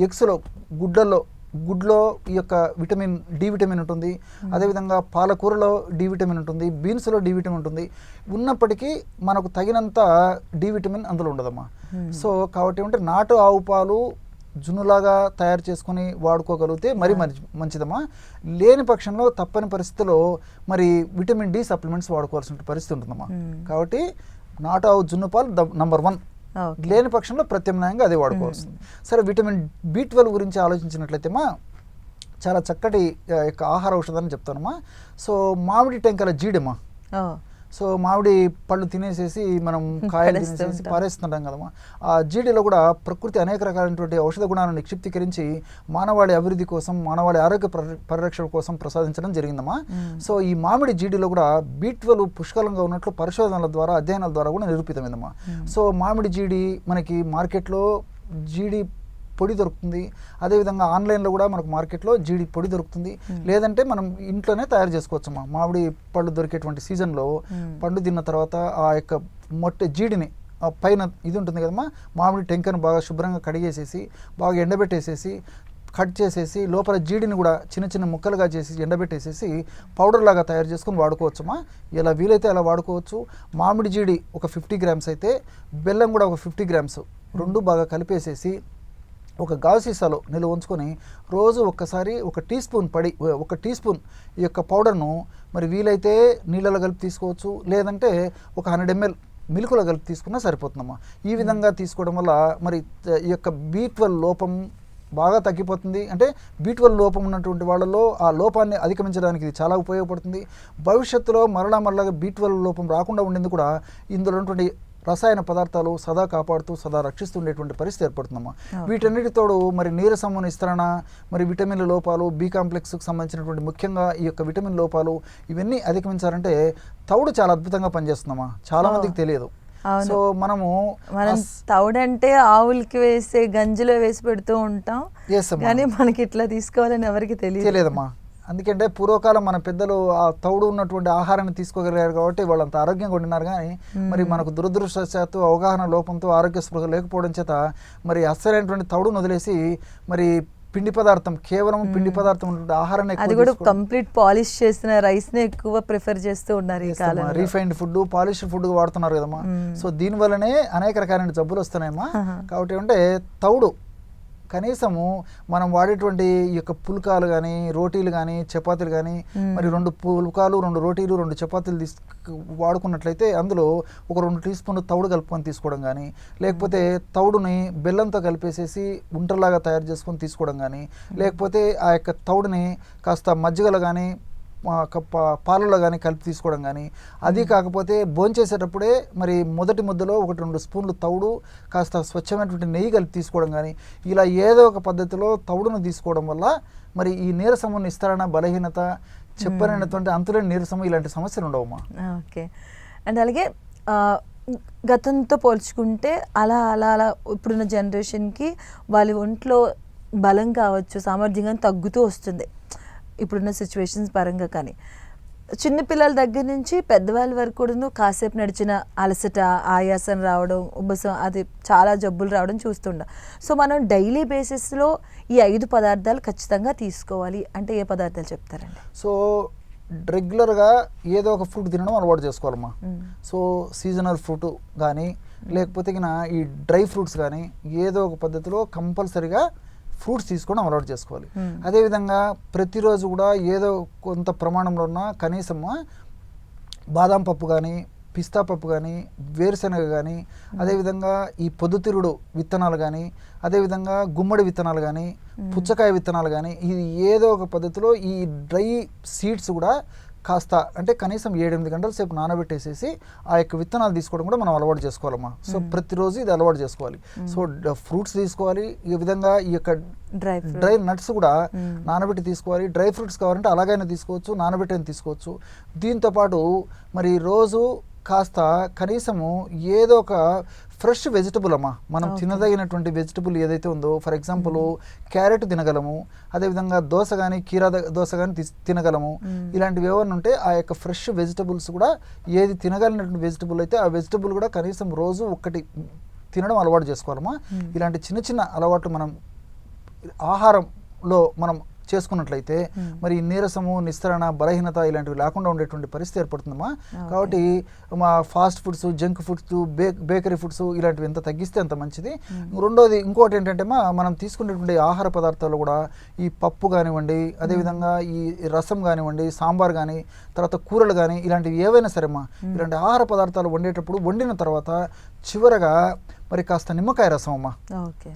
ఎగ్స్లో, గుడ్లో ఈ యొక్క డి విటమిన్ ఉంటుంది. అదేవిధంగా పాలకూరలో డి విటమిన్ ఉంటుంది, బీన్స్లో డి విటమిన్ ఉంటుంది. ఉన్నప్పటికీ మనకు తగినంత డి విటమిన్ అందులో ఉండదమ్మా. సో కాబట్టి ఏమంటే నాటు ఆవు పాలు జున్నులాగా తయారు చేసుకుని వాడుకోగలిగితే మరి మంచిదమ్మా. లేని పక్షంలో తప్పని పరిస్థితిలో మరి విటమిన్ డి సప్లిమెంట్స్ వాడుకోవాల్సిన పరిస్థితి ఉంటుందమ్మా. కాబట్టి నాటు ఆవు జున్ను పాలు నంబర్ 1. లేని పక్షంలో ప్రత్యామ్నాయంగా అదే వాడుకోవాల్సింది. సరే, విటమిన్ B12 గురించి ఆలోచించినట్లయితేమా చాలా చక్కటి యొక్క ఆహార ఔషధాన్ని చెప్తానమ్మా. సో మామిడి టెంకల జీడమ్మా. సో మామిడి పళ్ళు తినేసేసి మనం కాయలు తినేసేసి పారేస్తుంటాం కదమ్మా. ఆ జీడిలో కూడా ప్రకృతి అనేక రకాలైనటువంటి ఔషధ గుణాలను నిక్షిప్తీకరించి మానవాళి అభివృద్ధి కోసం, మానవాళి ఆరోగ్య పరిరక్షణ కోసం ప్రసాదించడం జరిగిందమ్మా. సో ఈ మామిడి జీడిలో కూడా B12 పుష్కలంగా ఉన్నట్లు పరిశోధనల ద్వారా, అధ్యయనాల ద్వారా కూడా నిరూపితమైందమ్మా. సో మామిడి జీడి మనకి మార్కెట్లో జీడి పొడి దొరుకుతుంది. అదేవిధంగా ఆన్లైన్లో కూడా మనకు మార్కెట్లో జీడి పొడి దొరుకుతుంది. లేదంటే మనం ఇంట్లోనే తయారు చేసుకోవచ్చమ్మా. మామిడి పళ్ళు దొరికేటువంటి సీజన్లో పండు తిన్న తర్వాత ఆ యొక్క జీడిని పైన ఇది ఉంటుంది కదమ్మా, మామిడి టెంకను బాగా శుభ్రంగా కడిగేసేసి బాగా ఎండబెట్టేసేసి కట్ చేసేసి లోపల జీడిని కూడా చిన్న చిన్న ముక్కలుగా చేసి ఎండబెట్టేసేసి పౌడర్ లాగా తయారు చేసుకుని వాడుకోవచ్చమ్మా. ఎలా వీలైతే అలా వాడుకోవచ్చు. మామిడి జీడి ఒక 50 గ్రామ్స్ అయితే బెల్లం కూడా ఒక 50 గ్రామ్స్, 2 బాగా కలిపేసేసి ఒక గాజు సీసాలో నిల్వ ఉంచుకొని రోజు ఒక్కసారి ఒక టీ స్పూన్ ఈ యొక్క పౌడర్ను మరి వీలైతే నీళ్ళలో కలిపి తీసుకోవచ్చు. లేదంటే ఒక 100 ml మిల్క్లో కలిపి తీసుకున్నా సరిపోతుందమ్మా. ఈ విధంగా తీసుకోవడం వల్ల మరి ఈ యొక్క B12 లోపం బాగా తగ్గిపోతుంది. అంటే B12 లోపం ఉన్నటువంటి వాళ్ళలో ఆ లోపాన్ని అధిగమించడానికి ఇది చాలా ఉపయోగపడుతుంది. భవిష్యత్తులో మరలా B12 లోపం రాకుండా ఉండేందుకు కూడా ఇందులో ఉన్నటువంటి రసాయన పదార్థాలు సదా కాపాడుతూ, సదా రక్షిస్తుండేటువంటి పరిస్థితి ఏర్పడుతుందమ్మా. వీటన్నిటితోడు మరి నీరసము, నిస్తరణ, మరి విటమిన్ల లోపాలు, B కాంప్లెక్స్కి సంబంధించినటువంటి ముఖ్యంగా ఈ యొక్క విటమిన్ లోపాలు ఇవన్నీ అధిగమించాలంటే తౌడు చాలా అద్భుతంగా పనిచేస్తుందమ్మా. చాలా మందికి తెలియదు. సో మనం తౌడంటే ఆవులకి వేసే గంజిలో వేసి పెడుతూ ఉంటాం, కానీ మనకి ఇట్లా తీసుకోవాలని ఎవరికి తెలియదమ్మా. అందుకంటే పూర్వకాలం మన పెద్దలు ఆ తౌడు ఉన్నటువంటి ఆహారాన్ని తీసుకోగలిగారు కాబట్టి వాళ్ళంత ఆరోగ్యంగా ఉండినారు. కానీ మరి మనకు దురదృష్టవశాత్తు అవగాహన లోపంతో ఆరోగ్య స్పృహ లేకపోవడం చేత మరి అస్సలైనటువంటి తౌడును వదిలేసి మరి పిండి పదార్థం, కేవలం పిండి పదార్థం ఆహారాన్ని అది కూడా కంప్లీట్ పాలిష్ చేసిన రైస్ ని ఎక్కువ ప్రిఫర్ చేస్తూ ఉన్నారు ఈ కాలంలో. రీఫైన్డ్ ఫుడ్, పాలిష్ ఫుడ్ వాడుతున్నారు కదమ్మా. సో దీని వల్లనే అనేక రకాలైన జబ్బులు వస్తున్నాయమ్మా. కాబట్టి అంటే తౌడు కనీసము మనం వాడేటువంటి ఈ యొక్క పుల్కాలు కానీ, రోటీలు కానీ, చపాతీలు కానీ, మరి 2 పుల్కాలు, 2 రోటీలు, 2 చపాతీలు వాడుకున్నట్లయితే అందులో ఒక 2 టీ స్పూన్లు తౌడు కలుపుకొని తీసుకోవడం కానీ, లేకపోతే తౌడుని బెల్లంతో కలిపేసేసి ఉంటలాగా తయారు చేసుకొని తీసుకోవడం కానీ, లేకపోతే ఆ యొక్క తౌడుని కాస్త మజ్జిగలో కానీ పాలలో కానీ కలిపి తీసుకోవడం కానీ, అది కాకపోతే భోంచేసేటప్పుడే మరి మొదటి ముద్దలో 1-2 స్పూన్లు తౌడు, కాస్త స్వచ్ఛమైనటువంటి నెయ్యి కలిపి తీసుకోవడం కానీ, ఇలా ఏదో ఒక పద్ధతిలో తౌడును తీసుకోవడం వల్ల మరి ఈ నీరసము, నిస్తరణ, బలహీనత, చెప్పలేనటువంటి అంతులేని నీరసము ఇలాంటి సమస్యలు ఉండవమ్మా. ఓకే. అండ్ అలాగే గతంతో పోల్చుకుంటే అలా అలా అలా ఇప్పుడున్న జనరేషన్కి వాళ్ళ ఒంట్లో బలం కావచ్చు, సామర్థ్యం కానీ తగ్గుతూ వస్తుంది ఇప్పుడున్న సిచ్యువేషన్స్ పరంగా. కానీ చిన్నపిల్లల దగ్గర నుంచి పెద్దవాళ్ళ వరకు కూడా కాసేపు నడిచిన అలసట, ఆయాసం రావడం, ఉబ్బసం, అది చాలా జబ్బులు రావడం చూస్తుండ. సో మనం డైలీ బేసిస్లో ఈ 5 పదార్థాలు ఖచ్చితంగా తీసుకోవాలి అంటే ఏ పదార్థాలు చెప్తారండి? సో రెగ్యులర్గా ఏదో ఒక ఫ్రూట్ తినడం అలవాటు చేసుకోవాలమ్మా. సో సీజనల్ ఫ్రూట్ కానీ, లేకపోతే ఈ డ్రై ఫ్రూట్స్ కానీ ఏదో ఒక పద్ధతిలో కంపల్సరీగా ఫ్రూట్స్ తీసుకోవడం అలవాటు చేసుకోవాలి. అదేవిధంగా ప్రతిరోజు కూడా ఏదో కొంత ప్రమాణంలో ఉన్న కనీసం బాదం పప్పు కానీ, పిస్తా పప్పు కానీ, వేరుశనగ కానీ, అదేవిధంగా ఈ పొద్దుతిరుగుడు విత్తనాలు కానీ, అదేవిధంగా గుమ్మడి విత్తనాలు కానీ, పుచ్చకాయ విత్తనాలు కానీ, ఇది ఏదో ఒక పద్ధతిలో ఈ డ్రై సీడ్స్ కూడా కాస్త అంటే కనీసం 7-8 గంటల సేపు నానబెట్టేసేసి ఆ యొక్క విత్తనాలు తీసుకోవడం కూడా మనం అలవాటు చేసుకోవాలమ్మా. సో ప్రతిరోజు ఇది అలవాటు చేసుకోవాలి. సో ఫ్రూట్స్ తీసుకోవాలి, ఈ విధంగా ఈ యొక్క డ్రై నట్స్ కూడా నానబెట్టి తీసుకోవాలి. డ్రై ఫ్రూట్స్ కావాలంటే అలాగైనా తీసుకోవచ్చు, నానబెట్టైనా తీసుకోవచ్చు. దీంతోపాటు మరి రోజు కాస్త కనీసము ఏదో ఒక ఫ్రెష్ వెజిటబుల్ అమ్మా, మనం తినదగినటువంటి వెజిటబుల్ ఏదైతే ఉందో, ఫర్ ఎగ్జాంపుల్ క్యారెట్ తినగలము, అదేవిధంగా దోస కానీ, కీరా దోస కానీ తినగలము. ఇలాంటివి ఏమన్నా ఉంటే ఆ యొక్క ఫ్రెష్ వెజిటబుల్స్ కూడా ఏది తినగలిగినటువంటి వెజిటబుల్ అయితే ఆ వెజిటబుల్ కూడా కనీసం రోజు 1 తినడం అలవాటు చేసుకోవాలమ్మా. ఇలాంటి చిన్న చిన్న అలవాట్లు మనం ఆహారంలో మనం చేసుకున్నట్లయితే మరి నీరసము, నిస్తరణ, బలహీనత ఇలాంటివి లేకుండా ఉండేటువంటి పరిస్థితి ఏర్పడుతుందమ్మా. కాబట్టి మా fast foods, junk foods, bakery foods ఇలాంటివి ఎంత తగ్గిస్తే అంత మంచిది. రెండోది ఇంకోటి ఏంటంటే మనం తీసుకునేటువంటి ఆహార పదార్థాలు కూడా ఈ పప్పు కానివ్వండి, అదేవిధంగా ఈ రసం కానివ్వండి, సాంబార్ కానీ, తర్వాత కూరలు కానీ ఇలాంటివి ఏవైనా సరేమ్మా, ఇలాంటి ఆహార పదార్థాలు వండేటప్పుడు వండిన తర్వాత చివరగా మరి కాస్త నిమ్మకాయ రసం అమ్మా.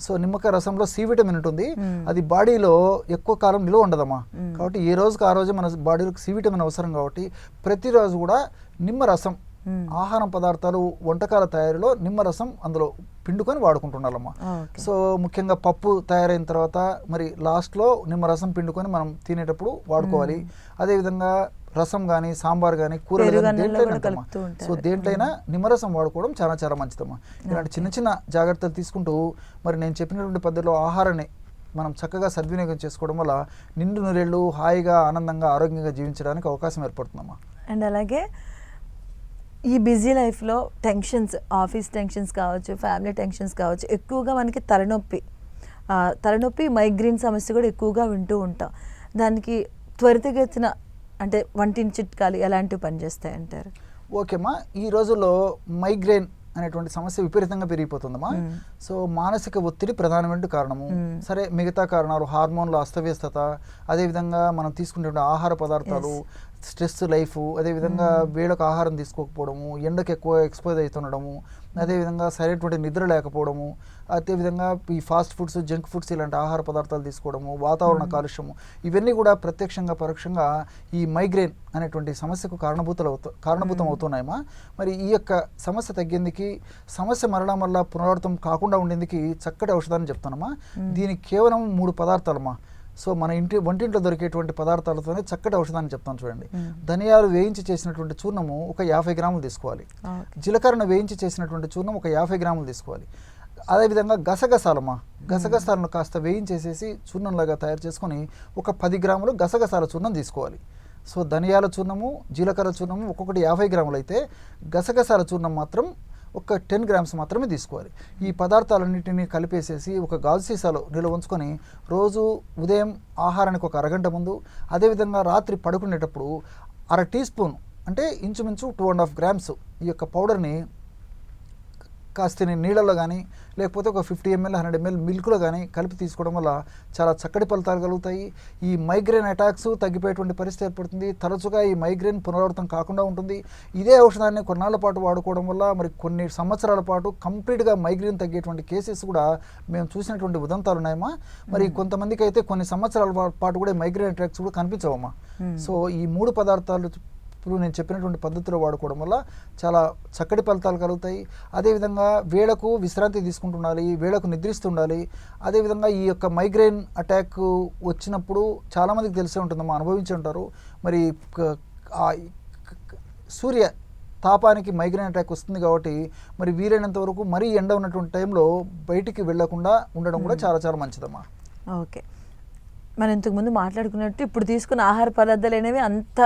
సో నిమ్మకాయ రసంలో సి విటమిన్ ఉంటుంది, అది బాడీలో ఎక్కువ కాలం నిలువ ఉండదమ్మా. కాబట్టి ఏ రోజుకి ఆ రోజు మన బాడీలోకి సి విటమిన్ అవసరం. కాబట్టి ప్రతిరోజు కూడా నిమ్మరసం ఆహార పదార్థాలు వంటకాల తయారీలో నిమ్మరసం అందులో పిండుకొని వాడుకుంటున్నామమ్మా. సో ముఖ్యంగా పప్పు తయారైన తర్వాత మరి లాస్ట్లో నిమ్మరసం పిండుకొని మనం తినేటప్పుడు వాడుకోవాలి. అదేవిధంగా రసం కానీ, సాంబార్ కానీ, కూరలు కానీ దేంట్లైనా సో దేంట్లైనా నిమ్మరసం వాడుకోవడం చాలా చాలా మంచిదమ్మా. ఇలాంటి చిన్న చిన్న జాగ్రత్తలు తీసుకుంటూ మరి నేను చెప్పినటువంటి పద్ధతిలో ఆహారాన్ని మనం చక్కగా సద్వినియోగం చేసుకోవడం వల్ల నిండు నూరేళ్ళు హాయిగా, ఆనందంగా, ఆరోగ్యంగా జీవించడానికి అవకాశం ఏర్పడుతుందమ్మా. అండ్ అలాగే ఈ బిజీ లైఫ్లో టెన్షన్స్, ఆఫీస్ టెన్షన్స్ కావచ్చు, ఫ్యామిలీ టెన్షన్స్ కావచ్చు, ఎక్కువగా మనకి తలనొప్పి, మైగ్రేన్ సమస్య కూడా ఎక్కువగా వింటూ ఉంటాం. దానికి త్వరితగతిన అంటే వంటింటి చిట్కాలు ఎలాంటివి పనిచేస్తాయి అంటారు? ఓకేమ్మా, ఈ రోజుల్లో మైగ్రేన్ అనేటువంటి సమస్య విపరీతంగా పెరిగిపోతుందమ్మా. సో మానసిక ఒత్తిడి ప్రధానమైన కారణము. సరే, మిగతా కారణాలు హార్మోన్ల అస్తవ్యస్తత, అదేవిధంగా మనం తీసుకునే ఆహార పదార్థాలు, స్ట్రెస్ లైఫ్, అదేవిధంగా వేళకు ఆహారం తీసుకోకపోవడము, ఎండకు ఎక్కువ ఎక్స్పోజ్ అవుతుండడము, అదేవిధంగా సరైనటువంటి నిద్ర లేకపోవడము, అదేవిధంగా ఈ ఫాస్ట్ ఫుడ్స్, జంక్ ఫుడ్స్ ఇలాంటి ఆహార పదార్థాలు తీసుకోవడము, వాతావరణ కాలుష్యము, ఇవన్నీ కూడా ప్రత్యక్షంగా పరోక్షంగా ఈ మైగ్రేన్ అనేటువంటి సమస్యకు కారణభూతం అవుతున్నాయమ్మా. మరి ఈ యొక్క సమస్య తగ్గేందుకు, సమస్య మరలా పునరావృతం కాకుండా ఉండేందుకు చక్కటి ఔషధాన్ని చెప్తానమ్మా. దీనికి కేవలం 3 పదార్థాలమ్మా. సో మన వంటింట్లో దొరికేటువంటి పదార్థాలతోనే చక్కటి ఔషధాన్ని చెప్తాను చూడండి. ధనియాలు వేయించి చేసినటువంటి చూర్ణము ఒక 50 గ్రాములు తీసుకోవాలి. జీలకర్రను వేయించి చేసినటువంటి చూర్ణం ఒక 50 గ్రాములు తీసుకోవాలి. అదేవిధంగా గసగసాలమ్మా, గసగసాలను కాస్త వేయించేసేసి చూర్ణంలాగా తయారు చేసుకొని ఒక 10 గ్రాములు గసగసాల చూర్ణం తీసుకోవాలి. సో ధనియాల చూర్ణము, జీలకర్ర చూర్ణము ఒక్కొక్కటి 50 గ్రాములు అయితే గసగసాల చూర్ణం మాత్రం ఒక 10 గ్రామ్స్ మాత్రమే తీసుకోవాలి. ఈ పదార్థాలన్నింటినీ కలిపేసేసి ఒక గాజు సీసాలో నిల్వ ఉంచుకొని రోజు ఉదయం ఆహారానికి ఒక అరగంట ముందు, అదేవిధంగా రాత్రి పడుకునేటప్పుడు 1/2 టీ స్పూన్ అంటే ఇంచుమించు 2.5 గ్రామ్స్ ఈ యొక్క పౌడర్ని కాస్త నీళ్ళలో కానీ లేకపోతే ఒక 50 ml 100 ml మిల్క్లో కానీ కలిపి తీసుకోవడం వల్ల చాలా చక్కటి ఫలితాలు కలుగుతాయి. ఈ మైగ్రేన్ అటాక్స్ తగ్గిపోయేటువంటి పరిస్థితి ఏర్పడుతుంది. తరచుగా ఈ మైగ్రేన్ పునరావృతం కాకుండా ఉంటుంది. ఇదే ఔషధాన్ని కొన్నాళ్ళ పాటు వాడుకోవడం వల్ల మరి కొన్ని సంవత్సరాల పాటు కంప్లీట్గా మైగ్రేన్ తగ్గేటువంటి కేసెస్ కూడా మేము చూసినటువంటి ఉదంతాలు ఉన్నాయమ్మా. మరి కొంతమందికి అయితే కొన్ని సంవత్సరాల పాటు కూడా మైగ్రేన్ అటాక్స్ కూడా కనిపించవమ్మా. సో ఈ 3 పదార్థాలు ఇప్పుడు నేను చెప్పినటువంటి పద్ధతిలో వాడుకోవడం వల్ల చాలా చక్కటి ఫలితాలు కలుగుతాయి. అదేవిధంగా వేళకు విశ్రాంతి తీసుకుంటుండాలి, వేళకు నిద్రిస్తుండాలి. అదేవిధంగా ఈ యొక్క మైగ్రేన్ అటాక్ వచ్చినప్పుడు చాలామందికి తెలిసే ఉంటుందమ్మా, అనుభవించి ఉంటారు. మరి సూర్య తాపానికి మైగ్రేన్ అటాక్ వస్తుంది కాబట్టి మరి వీలైనంత వరకు మరీ ఎండ ఉన్నటువంటి టైంలో బయటికి వెళ్లకుండా ఉండడం కూడా చాలా చాలా మంచిదమ్మా. ఓకే, మనం ఇంతకుముందు మాట్లాడుకున్నట్టు ఇప్పుడు తీసుకున్న ఆహార పదార్థాలు అనేవి అంత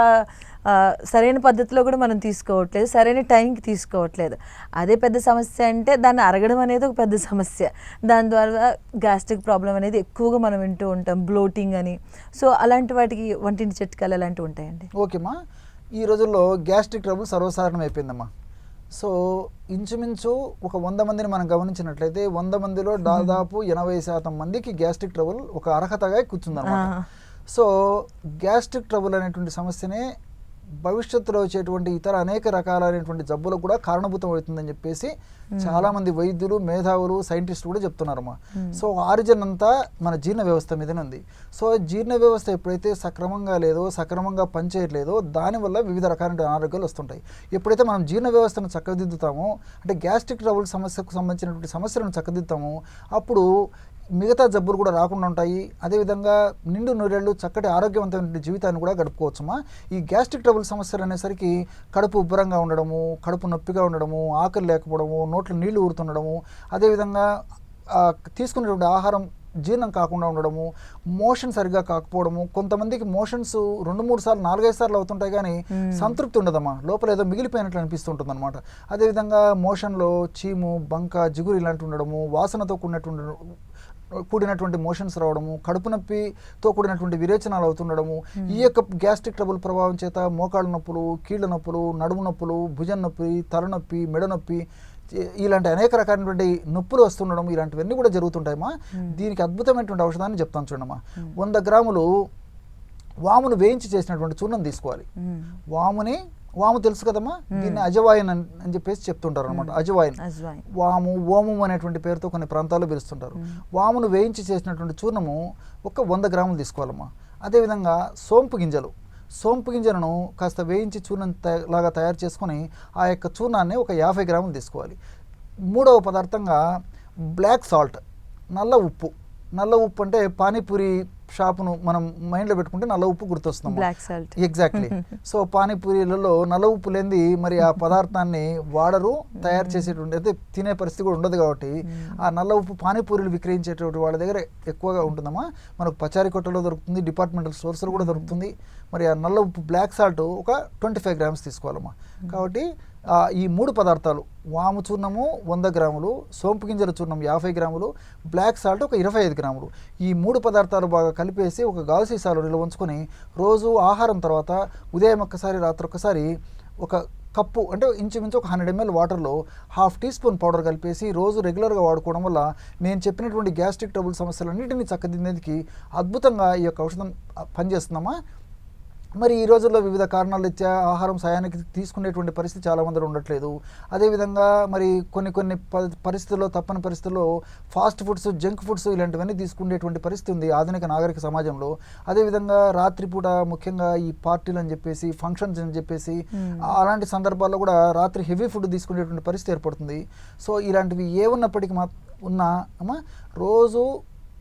సరైన పద్ధతిలో కూడా మనం తీసుకోవట్లేదు, సరైన టైంకి తీసుకోవట్లేదు. అదే పెద్ద సమస్య అంటే దాన్ని అరగడం అనేది ఒక పెద్ద సమస్య. దాని ద్వారా గ్యాస్ట్రిక్ ప్రాబ్లం అనేది ఎక్కువగా మనం వింటూ ఉంటాం, బ్లోటింగ్ అని. సో అలాంటి వాటికి వంటింటి చిట్కాలు ఎలాంటివి ఉంటాయండి? ఓకేమ్మా, ఈ రోజుల్లో గ్యాస్ట్రిక్ ట్రబుల్ సర్వసాధారణం అయిపోయిందమ్మా. సో ఇంచుమించు ఒక 100 మందిని మనం గమనించినట్లయితే 100 మందిలో దాదాపు 80% మందికి గ్యాస్ట్రిక్ ట్రబుల్ ఒక అర్హతగా కూర్చుందన్నమాట. సో గ్యాస్ట్రిక్ ట్రబుల్ అనేటువంటి సమస్యనే భవిష్యత్తులో వచ్చేటువంటి ఇతర అనేక రకాలైనటువంటి జబ్బులకు కూడా కారణభూతం అవుతుందని చెప్పేసి చాలామంది వైద్యులు, మేధావులు, సైంటిస్టులు కూడా చెప్తున్నారమ్మా. సో ఆరిజిన్ అంతా మన జీర్ణ వ్యవస్థ మీదనే ఉంది. సో జీర్ణ వ్యవస్థ ఎప్పుడైతే సక్రమంగా లేదో, సక్రమంగా పనిచేయట్లేదో దానివల్ల వివిధ రకాలైన అనారోగ్యాలు వస్తుంటాయి. ఎప్పుడైతే మనం జీర్ణ వ్యవస్థను చక్కదిద్దుతామో, అంటే గ్యాస్ట్రిక్ ట్రబుల్ సమస్యకు సంబంధించినటువంటి సమస్యలను చక్కదిద్దుతామో అప్పుడు మిగతా జబ్బులు కూడా రాకుండా ఉంటాయి. అదేవిధంగా నిండు నూరేళ్ళు చక్కటి ఆరోగ్యవంతమైన జీవితాన్ని కూడా గడుపుకోవచ్చుమా. ఈ గ్యాస్ట్రిక్ ట్రబుల్ సమస్యలు అనేసరికి కడుపు ఉబ్బరంగా ఉండడము, కడుపు నొప్పిగా ఉండడము, ఆకలి లేకపోవడము, నోట్లో నీళ్లు ఊరుతుండడము, అదేవిధంగా తీసుకునేటువంటి ఆహారం జీర్ణం కాకుండా ఉండడము, మోషన్ సరిగ్గా కాకపోవడము. కొంతమందికి మోషన్స్ 2-3 సార్లు 4-5 సార్లు అవుతుంటాయి కానీ సంతృప్తి ఉండదమ్మా, లోపల ఏదో మిగిలిపోయినట్లు అనిపిస్తుంటుంది అనమాట. అదేవిధంగా మోషన్లో చీము, బంక, జిగురు ఇలాంటి ఉండడము, వాసనతో కూడినటువంటి మోషన్స్ రావడము, కడుపు నొప్పితో కూడినటువంటి విరేచనాలు అవుతుండడము. ఈ యొక్క గ్యాస్ట్రిక్ ట్రబుల్ ప్రభావం చేత మోకాళ్ళ నొప్పులు, కీళ్ళ నొప్పులు, నడుము నొప్పులు, భుజం నొప్పి, తలనొప్పి, మెడ నొప్పి, ఇలాంటి అనేక రకాలైనటువంటి నొప్పులు వస్తుండడం, ఇలాంటివన్నీ కూడా జరుగుతుంటాయమ్మా. దీనికి అద్భుతమైనటువంటి ఔషధాన్ని చెప్తాను చూడమ్మా. 100 గ్రాములు వామును వేయించి చేసినటువంటి చూర్ణం తీసుకోవాలి. వాము తెలుసు కదమ్మా, దీన్ని అజవాయిన్ అని చెప్పేసి చెప్తుంటారు అనమాట. అజవాయిన్, వాము, ఓము అనేటువంటి పేరుతో కొన్ని ప్రాంతాల్లో పిలుస్తుంటారు. వామును వేయించి చేసినటువంటి చూర్ణము ఒక 100 గ్రాములు తీసుకోవాలమ్మా. అదేవిధంగా సోంపు గింజలను కాస్త వేయించి చూర్ణం లాగా తయారు చేసుకొని ఆ యొక్క చూర్ణాన్ని ఒక 50 గ్రాములు తీసుకోవాలి. 3వ పదార్థంగా బ్లాక్ సాల్ట్, నల్ల ఉప్పు. నల్ల ఉప్పు అంటే పానీపూరి షాపును మనం మైండ్లో పెట్టుకుంటే నల్ల ఉప్పు గుర్తొస్తుంది. ఎగ్జాక్ట్లీ. సో పానీపూరీలలో నల్ల ఉప్పు లేనిది మరి ఆ పదార్థాన్ని వాడరు, తయారు చేసేటువంటి అయితే తినే పరిస్థితి కూడా ఉండదు. కాబట్టి ఆ నల్ల ఉప్పు పానీపూరీలు విక్రయించేటువంటి వాళ్ళ దగ్గర ఎక్కువగా ఉంటుందమ్మా. మనకు పచారీ కొట్టలో దొరుకుతుంది, డిపార్ట్మెంటల్ స్టోర్స్లో కూడా దొరుకుతుంది. మరి ఆ నల్ల ఉప్పు బ్లాక్ సాల్ట్ ఒక 25 గ్రామ్స్ తీసుకోవాలమ్మా. కాబట్టి ఈ 3 పదార్థాలు, వాము చూర్ణము 100 గ్రాములు, సోంపు గింజల చూర్ణం 50 గ్రాములు, బ్లాక్ సాల్ట్ ఒక 25 గ్రాములు, ఈ 3 పదార్థాలు బాగా కలిపేసి ఒక గాజు సీసాలో నిల్వ ఉంచుకొని రోజు ఆహారం తర్వాత ఉదయం ఒక్కసారి, రాత్రి ఒక్కసారి ఒక కప్పు అంటే ఇంచుమించు ఒక 100 ml వాటర్లో 1/2 టీ స్పూన్ పౌడర్ కలిపేసి రోజు రెగ్యులర్గా వాడుకోవడం వల్ల నేను చెప్పినటువంటి గ్యాస్ట్రిక్ ట్రబుల్ సమస్యలన్నింటినీ చక్కదిద్దేందుకు అద్భుతంగా ఈ యొక్క ఔషధం పనిచేస్తుందమ్మా. మరి ఈ రోజుల్లో వివిధ కారణాల రీత్యా ఆహారం సమయానికి తీసుకునేటువంటి పరిస్థితి చాలామంది ఉండట్లేదు. అదేవిధంగా మరి కొన్ని పరిస్థితుల్లో, తప్పని పరిస్థితుల్లో ఫాస్ట్ ఫుడ్స్, జంక్ ఫుడ్స్ ఇలాంటివన్నీ తీసుకునేటువంటి పరిస్థితి ఉంది ఆధునిక నాగరిక సమాజంలో. అదేవిధంగా రాత్రిపూట ముఖ్యంగా ఈ పార్టీలు అని చెప్పేసి, ఫంక్షన్స్ అని చెప్పేసి అలాంటి సందర్భాల్లో కూడా రాత్రి హెవీ ఫుడ్ తీసుకునేటువంటి పరిస్థితి ఏర్పడుతుంది. సో ఇలాంటివి ఏ ఉన్నప్పటికీ రోజు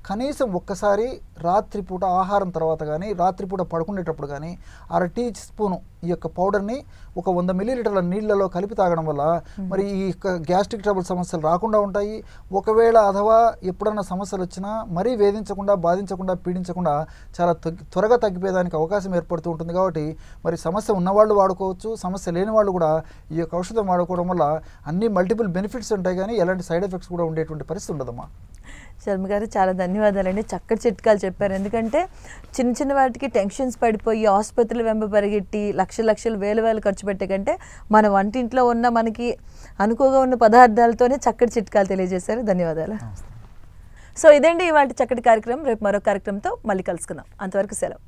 కనీసం ఒక్కసారి రాత్రిపూట ఆహారం తర్వాత కానీ రాత్రిపూట పడుకునేటప్పుడు కానీ అర టీ స్పూను ఈ యొక్క పౌడర్ని ఒక 100 మిల్లీలీటర్ల నీళ్ళలో కలిపి తాగడం వల్ల మరి ఈ యొక్క గ్యాస్ట్రిక్ ట్రబుల్ సమస్యలు రాకుండా ఉంటాయి. ఒకవేళ అథవా ఎప్పుడన్నా సమస్యలు వచ్చినా మరీ వేధించకుండా, బాధించకుండా, పీడించకుండా చాలా త్వరగా తగ్గిపోయేదానికి అవకాశం ఏర్పడుతూ ఉంటుంది. కాబట్టి మరి సమస్య ఉన్నవాళ్ళు వాడుకోవచ్చు, సమస్య లేని వాళ్ళు కూడా ఈ యొక్క ఔషధం వాడుకోవడం వల్ల అన్ని మల్టిపుల్ బెనిఫిట్స్ ఉంటాయి కానీ ఎలాంటి సైడ్ ఎఫెక్ట్స్ కూడా ఉండేటువంటి పరిస్థితి ఉండదమ్మా. శర్మ గారు చాలా ధన్యవాదాలండి, చక్కటి చిట్కాలు చెప్పారు. ఎందుకంటే చిన్న చిన్న వాటికి టెన్షన్స్ పడిపోయి ఆసుపత్రులు వెంబ పరిగెట్టి లక్షలు వేలు ఖర్చు పెట్టే కంటే మన వంటింట్లో ఉన్న మనకి అనుకోగా ఉన్న పదార్థాలతోనే చక్కటి చిట్కాలు తెలియజేశారు. ధన్యవాదాలు. సో ఇదండి ఇవాళ చక్కటి కార్యక్రమం. రేపు మరో కార్యక్రమంతో మళ్ళీ కలుసుకుందాం. అంతవరకు సెలవు.